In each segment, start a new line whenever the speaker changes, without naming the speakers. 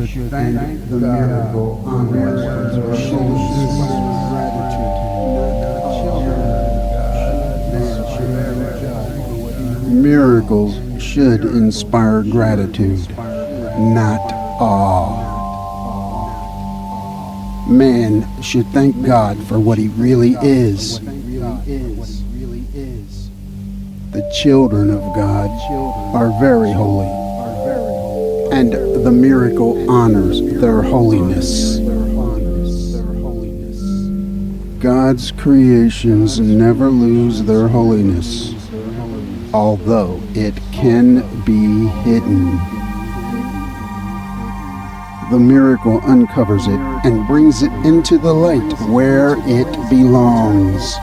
Should thank the miracle honors their
Miracles should inspire gratitude, not awe. Man should thank God for what he really is. The children of God are very holy, and the miracle honors their holiness. God's creations never lose their holiness, although it can be hidden. The miracle uncovers it and brings it into the light where it belongs.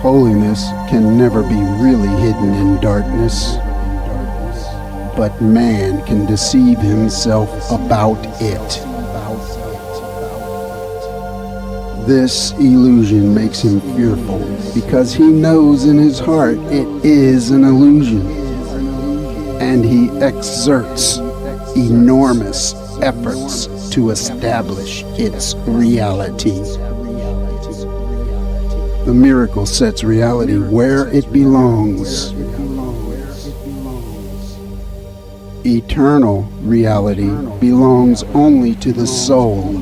Holiness can never be really hidden in darkness, but man can deceive himself about it. This illusion makes him fearful because he knows in his heart it is an illusion, and he exerts enormous efforts to establish its reality. The miracle sets reality where it belongs. Eternal reality belongs only to the soul,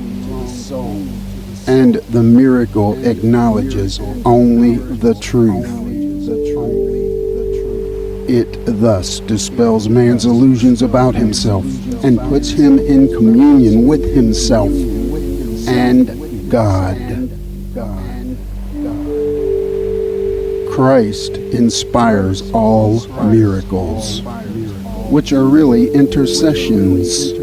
and the miracle acknowledges only the truth. It thus dispels man's illusions about himself and puts him in communion with himself and God. Christ inspires all miracles, which are really intercessions.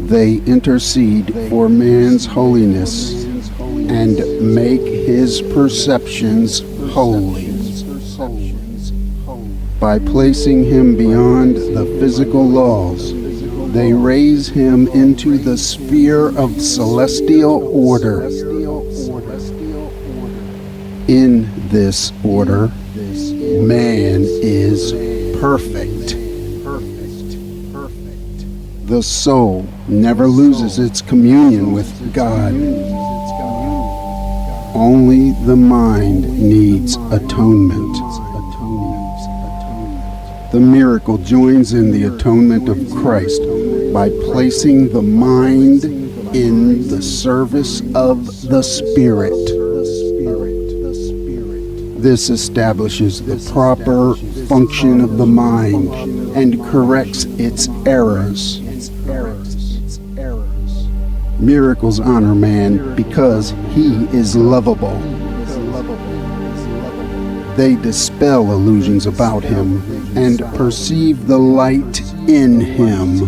They intercede for man's holiness and make his perceptions holy. By placing him beyond the physical laws, they raise him into the sphere of celestial order. In this order, man is perfect. The soul never loses its communion with God. Only the mind needs atonement. The miracle joins in the atonement of Christ by placing the mind in the service of the Spirit. This establishes the proper function of the mind and corrects its errors. Miracles honor man because he is lovable. They dispel illusions about him and perceive the light in him.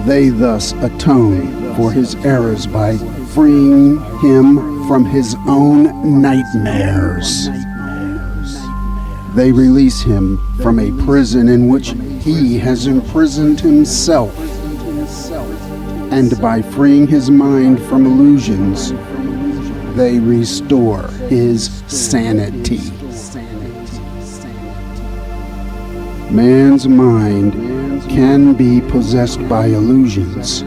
They thus atone for his errors by freeing him from his own nightmares. They release him from a prison in which he has imprisoned himself. And by freeing his mind from illusions, they restore his sanity. Man's mind can be possessed by illusions,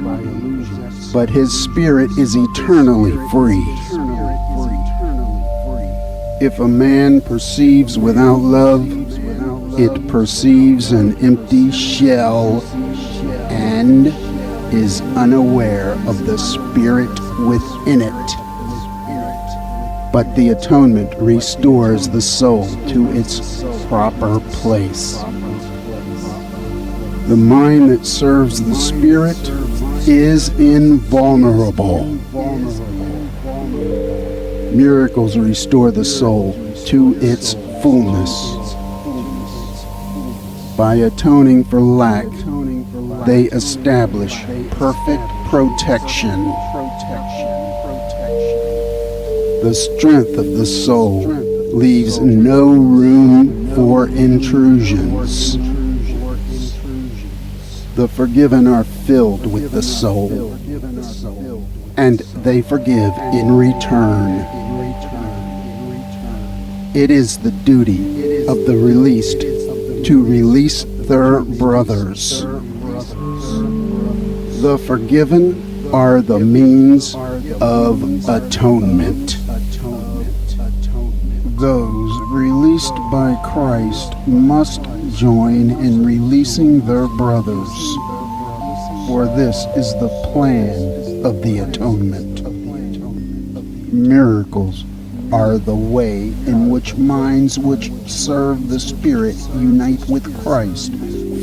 but his spirit is eternally free. If a man perceives without love, it perceives an empty shell and is unaware of the spirit within it. But the atonement restores the soul to its proper place. The mind that serves the Spirit is invulnerable. Miracles restore the soul to its fullness. By atoning for lack, They establish perfect protection. The strength of the soul leaves no room for intrusions. The forgiven are filled with the soul, and they forgive in return. It is the duty of the released to release their brothers. The forgiven are the means of atonement. Those released by Christ must join in releasing their brothers, for this is the plan of the atonement. Miracles are the way in which minds which serve the Spirit unite with Christ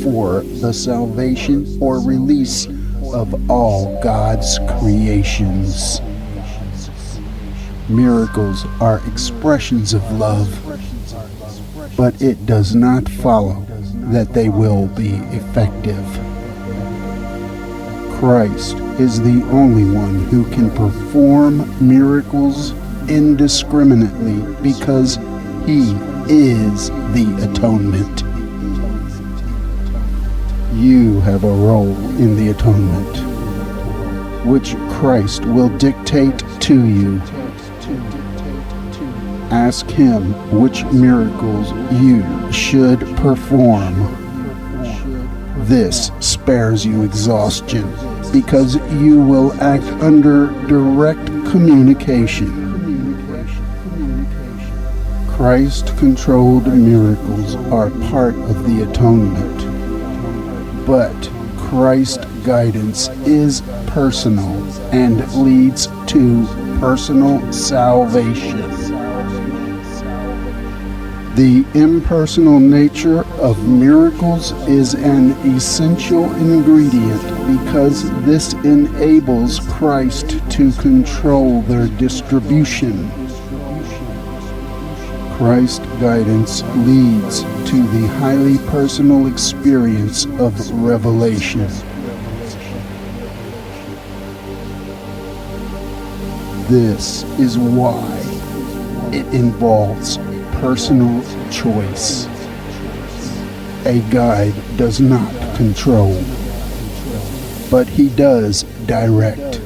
for the salvation or release of all God's creations. Miracles are expressions of love, but it does not follow that they will be effective. Christ is the only one who can perform miracles indiscriminately because he is the atonement. You have a role in the atonement, which Christ will dictate to you. Ask him which miracles you should perform. This spares you exhaustion because you will act under direct communication. Christ-controlled miracles are part of the atonement, but Christ's guidance is personal and leads to personal salvation. The impersonal nature of miracles is an essential ingredient because this enables Christ to control their distribution. Christ's guidance leads to the highly personal experience of revelation. This is why it involves personal choice. A guide does not control, but he does direct,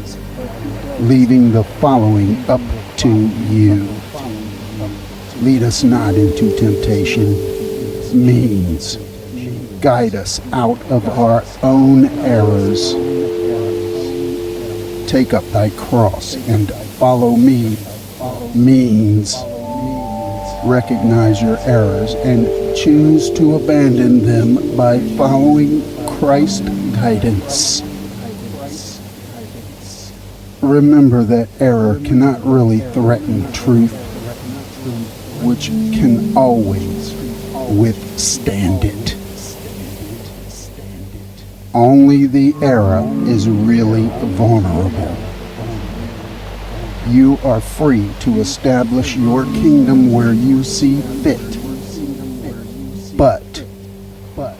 leaving the following up to you. Lead us not into temptation means guide us out of our own errors. Take up thy cross and follow me means recognize your errors and choose to abandon them by following Christ's guidance. Remember that error cannot really threaten truth, which can always withstand it. Only the error is really vulnerable. You are free to establish your kingdom where you see fit. But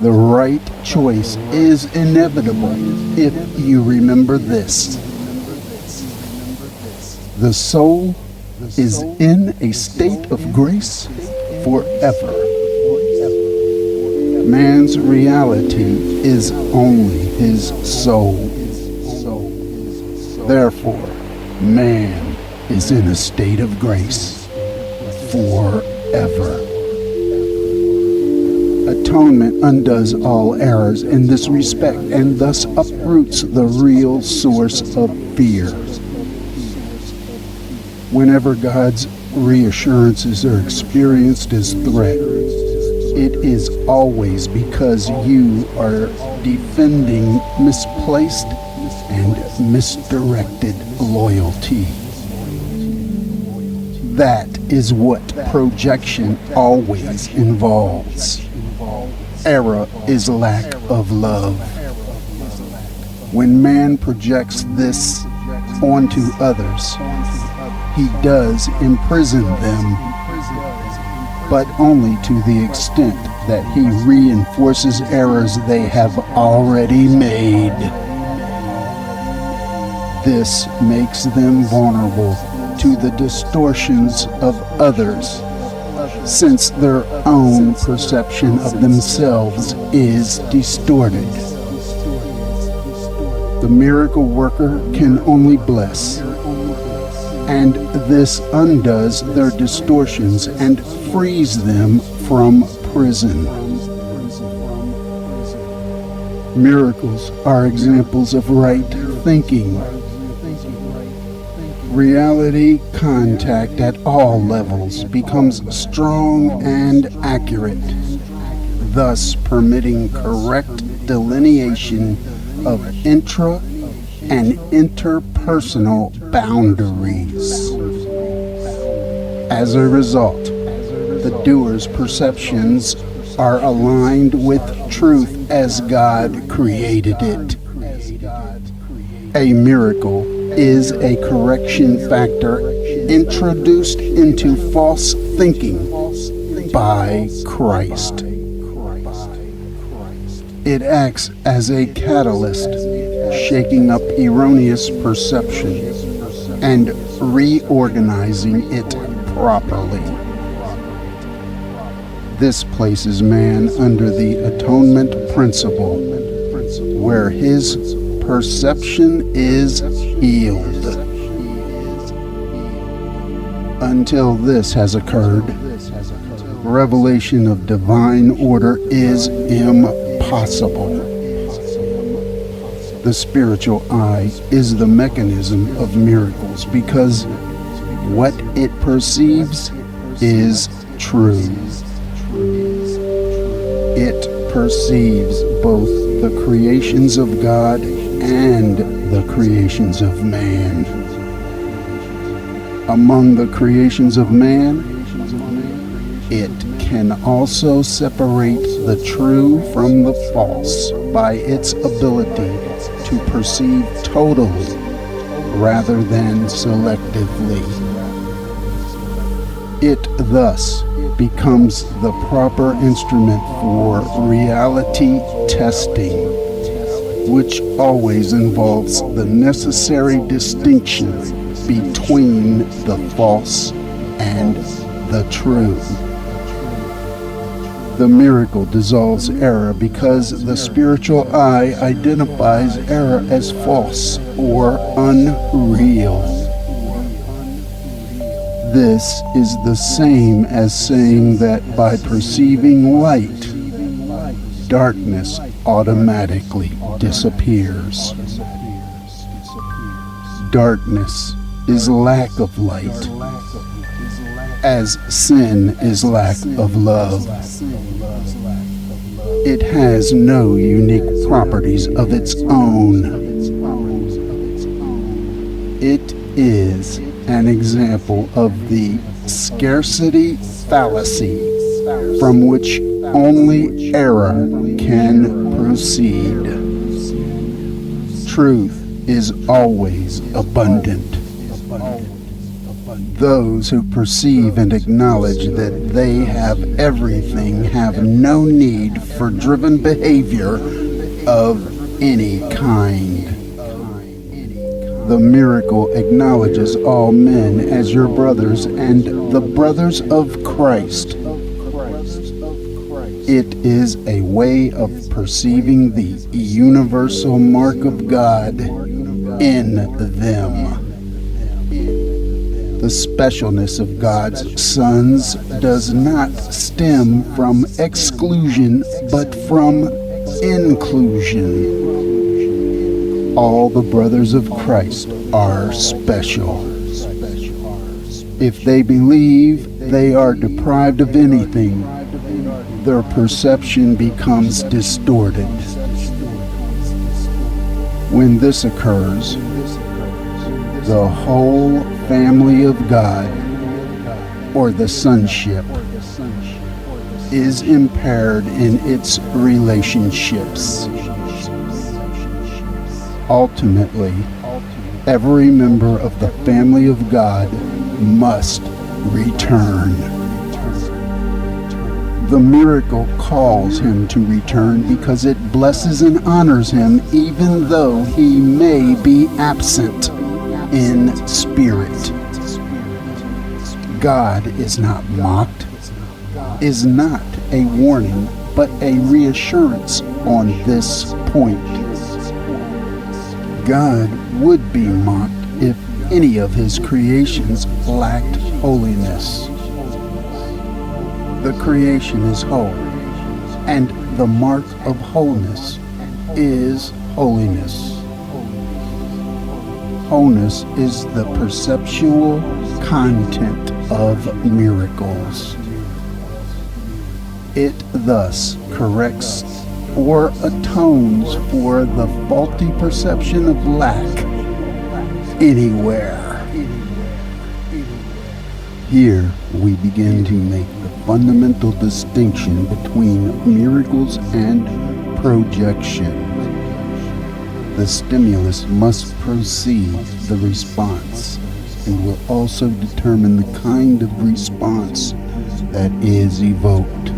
the right choice is inevitable if you remember this. The soul is in a state of grace forever. Man's reality is only his soul. Therefore, man is in a state of grace forever. Atonement undoes all errors in this respect and thus uproots the real source of fear. Whenever God's reassurances are experienced as threat, it is always because you are defending misplaced and misdirected loyalty. That is what projection always involves. Error is lack of love. When man projects this onto others, he does imprison them, but only to the extent that he reinforces errors they have already made. This makes them vulnerable to the distortions of others, since their own perception of themselves is distorted. The miracle worker can only bless, and this undoes their distortions and frees them from prison. Miracles are examples of right thinking. Reality contact at all levels becomes strong and accurate, thus permitting correct delineation of intra and interpersonal boundaries. As a result, the doer's perceptions are aligned with truth as God created it. A miracle is a correction factor introduced into false thinking by Christ. It acts as a catalyst, shaking up erroneous perception and reorganizing it properly. This places man under the atonement principle, where his perception is healed. Until this has occurred, revelation of divine order is impossible. The spiritual eye is the mechanism of miracles because what it perceives is true. It perceives both the creations of God and the creations of man. Among the creations of man, it can also separate the true from the false by its ability to perceive totally rather than selectively. It thus becomes the proper instrument for reality testing, which always involves the necessary distinction between the false and the true. The miracle dissolves error because the spiritual eye identifies error as false or unreal. This is the same as saying that by perceiving light, darkness automatically disappears. Darkness is lack of light, as sin is lack of love. It has no unique properties of its own. It is an example of the scarcity fallacy from which only error can proceed. Truth is always abundant. Those who perceive and acknowledge that they have everything have no need for driven behavior of any kind. The miracle acknowledges all men as your brothers and the brothers of Christ. It is a way of perceiving the universal mark of God in them. The specialness of God's sons does not stem from exclusion, but from inclusion. All the brothers of Christ are special. If they believe they are deprived of anything, their perception becomes distorted. When this occurs, the whole family of God, or the sonship, is impaired in its relationships. Ultimately, every member of the family of God must return. The miracle calls him to return because it blesses and honors him even though he may be absent in spirit. God is not mocked, is not a warning, but a reassurance on this point. God would be mocked if any of his creations lacked holiness. The creation is whole, and the mark of wholeness is holiness. Wholeness is the perceptual content of miracles. It thus corrects or atones for the faulty perception of lack anywhere. Here we begin to make the fundamental distinction between miracles and projection. The stimulus must precede the response and will also determine the kind of response that is evoked.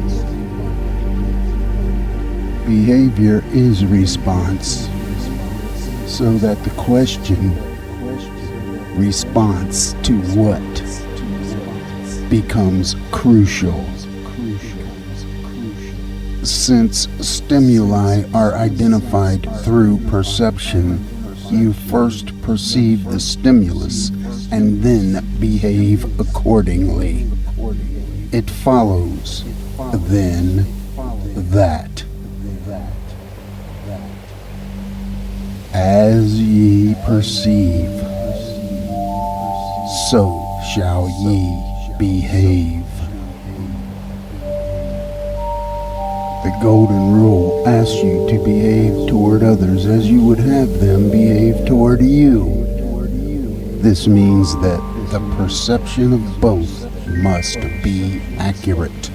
Behavior is response, so that the question, response to what, becomes crucial. Since stimuli are identified through perception, you first perceive the stimulus and then behave accordingly. It follows, then, that as ye perceive, so shall ye behave. The golden rule asks you to behave toward others as you would have them behave toward you. This means that the perception of both must be accurate.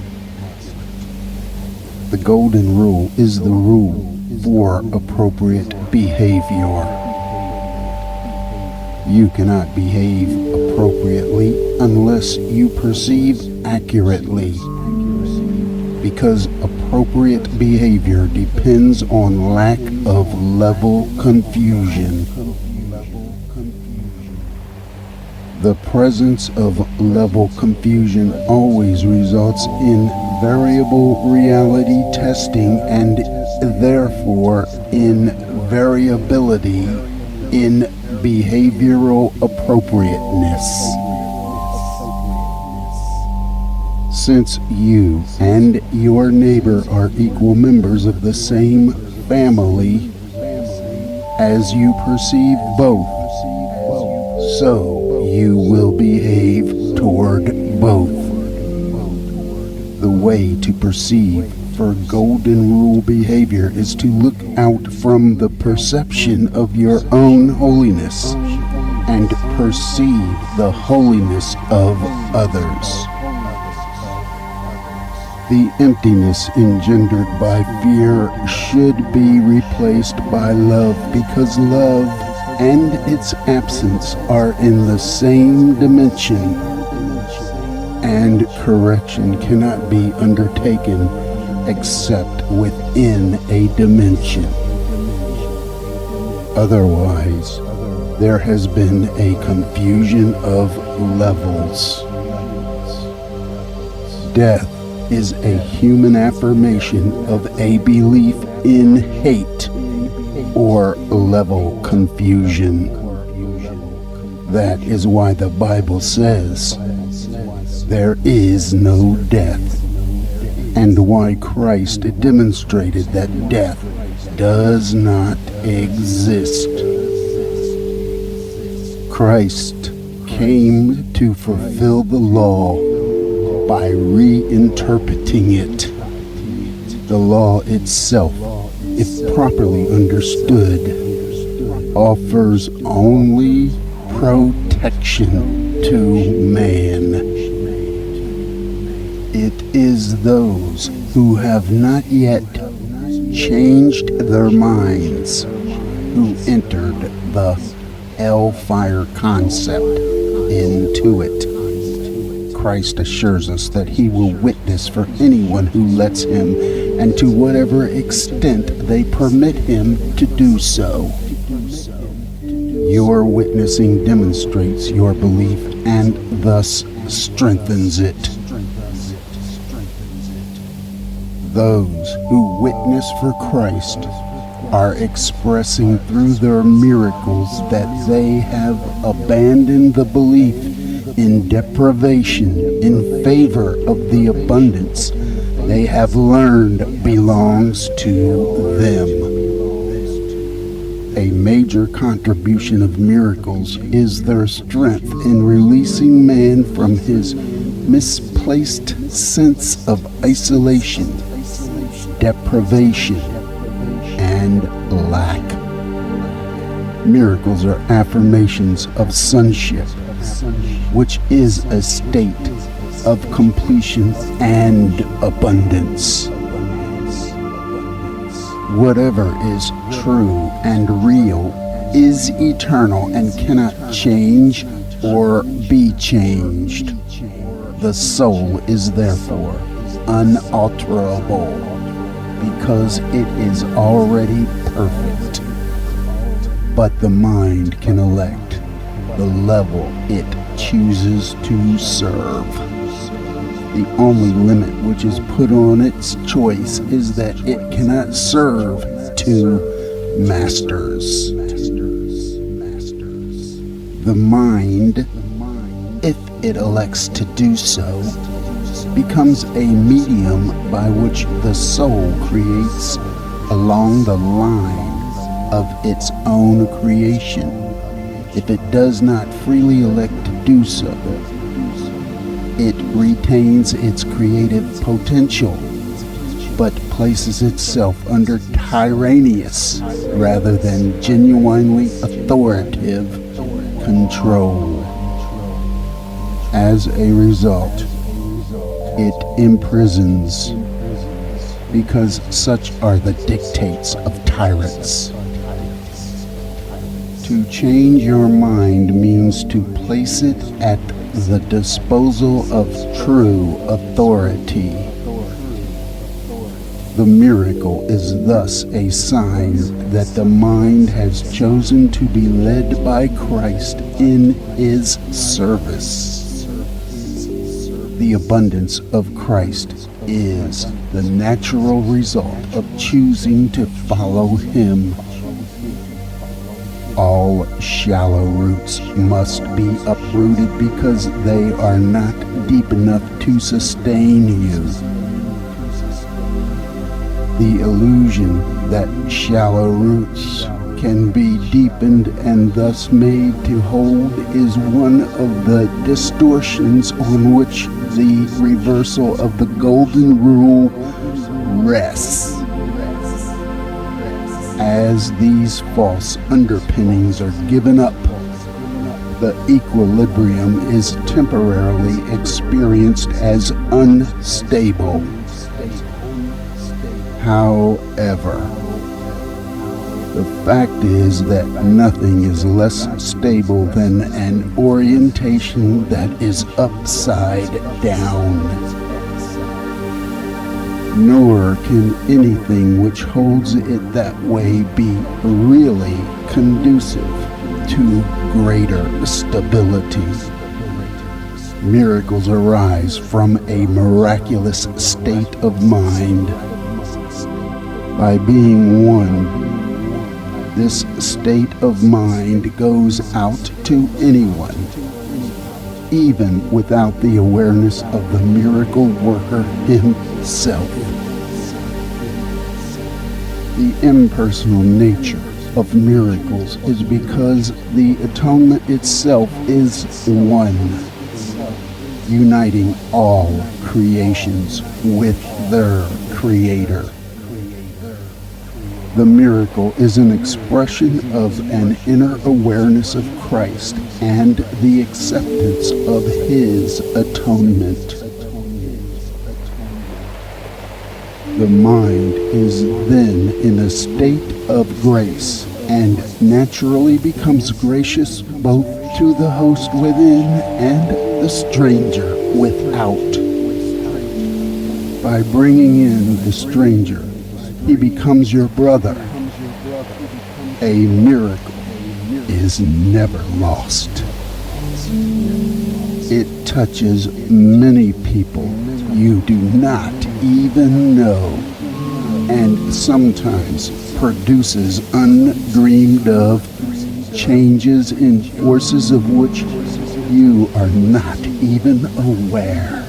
The golden rule is the rule for appropriate behavior. You cannot behave appropriately unless you perceive accurately, because appropriate behavior depends on lack of level confusion. The presence of level confusion always results in variable reality testing and therefore in variability in behavioral appropriateness. Since you and your neighbor are equal members of the same family, as you perceive both, so you will behave toward both. The way to perceive for golden rule behavior is to look out from the perception of your own holiness and perceive the holiness of others. The emptiness engendered by fear should be replaced by love, because love and its absence are in the same dimension, and correction cannot be undertaken except within a dimension. Otherwise, there has been a confusion of levels. Death is a human affirmation of a belief in hate or level confusion. That is why the Bible says there is no death, and why Christ demonstrated that death does not exist. Christ came to fulfill the law by reinterpreting it. The law itself, if properly understood, offers only protection to man. It is those who have not yet changed their minds who entered the hellfire concept into it. Christ assures us that he will witness for anyone who lets him, and to whatever extent they permit him to do so. Your witnessing demonstrates your belief and thus strengthens it. Those who witness for Christ are expressing through their miracles that they have abandoned the belief in deprivation in favor of the abundance they have learned belongs to them. A major contribution of miracles is their strength in releasing man from his misplaced sense of isolation, deprivation, and lack. Miracles are affirmations of sonship, which is a state of completion and abundance. Whatever is true and real is eternal and cannot change or be changed. The soul is therefore unalterable because it is already perfect. But the mind can elect the level it chooses to serve. The only limit which is put on its choice is that it cannot serve two masters. The mind, if it elects to do so, becomes a medium by which the soul creates along the line of its own creation. If it does not freely elect to do so, it retains its creative potential, but places itself under tyrannous rather than genuinely authoritative control. As a result, it imprisons, because such are the dictates of tyrants. To change your mind means to place it at the disposal of true authority. The miracle is thus a sign that the mind has chosen to be led by Christ in his service. The abundance of Christ is the natural result of choosing to follow him. All shallow roots must be uprooted because they are not deep enough to sustain you. The illusion that shallow roots can be deepened and thus made to hold is one of the distortions on which the reversal of the golden rule rests. As these false underpinnings are given up, the equilibrium is temporarily experienced as unstable. However, the fact is that nothing is less stable than an orientation that is upside down. Nor can anything which holds it that way be really conducive to greater stability. Miracles arise from a miraculous state of mind. By being one, this state of mind goes out to anyone, even without the awareness of the miracle worker himself. The impersonal nature of miracles is because the atonement itself is one, uniting all creations with their Creator. The miracle is an expression of an inner awareness of Christ and the acceptance of his atonement. The mind is then in a state of grace and naturally becomes gracious both to the host within and the stranger without. By bringing in the stranger, he becomes your brother. A miracle is never lost. It touches many people you do not even know, and sometimes produces undreamed of changes in forces of which you are not even aware.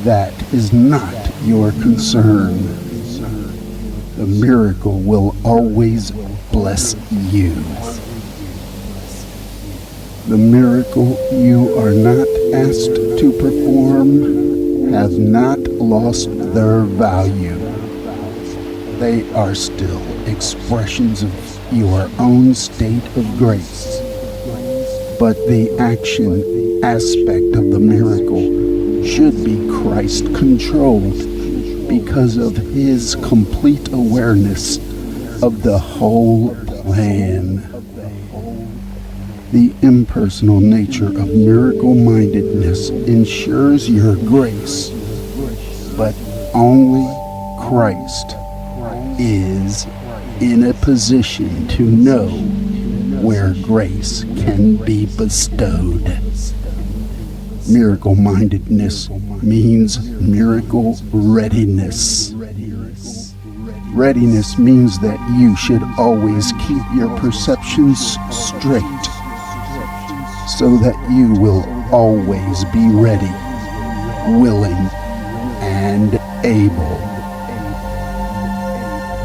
That is not your concern. The miracle will always bless you. The miracle you are not asked to perform have not lost their value. They are still expressions of your own state of grace. But the action aspect of the miracle should be Christ-controlled because of his complete awareness of the whole plan. The impersonal nature of miracle-mindedness ensures your grace, but only Christ is in a position to know where grace can be bestowed. Miracle-mindedness means miracle readiness. Readiness means that you should always keep your perceptions straight, so that you will always be ready, willing, and able.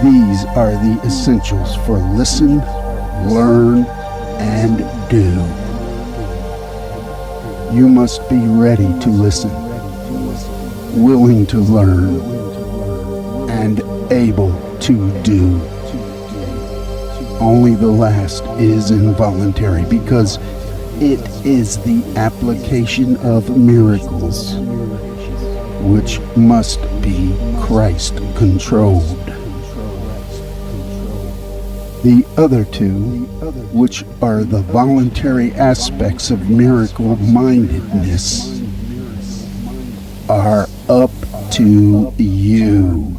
These are the essentials for listen, learn, and do. You must be ready to listen, willing to learn, and able to do. Only the last is involuntary because it is the application of miracles, which must be Christ-controlled. The other two, which are the voluntary aspects of miracle-mindedness, are up to you.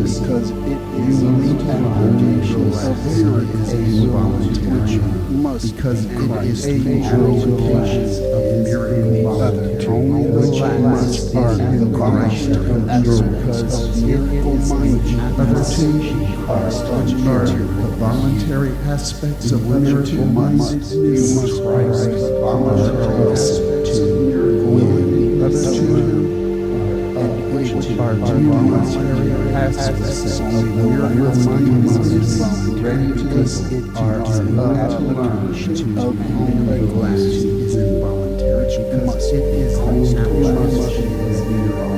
Because it is the application of miracles because it is the application of miracle which are involuntary because the voluntary aspects of miracle you must are voluntary aspects of miracle-mindedness because it are application of miracle is involuntary because it is the application of miracle.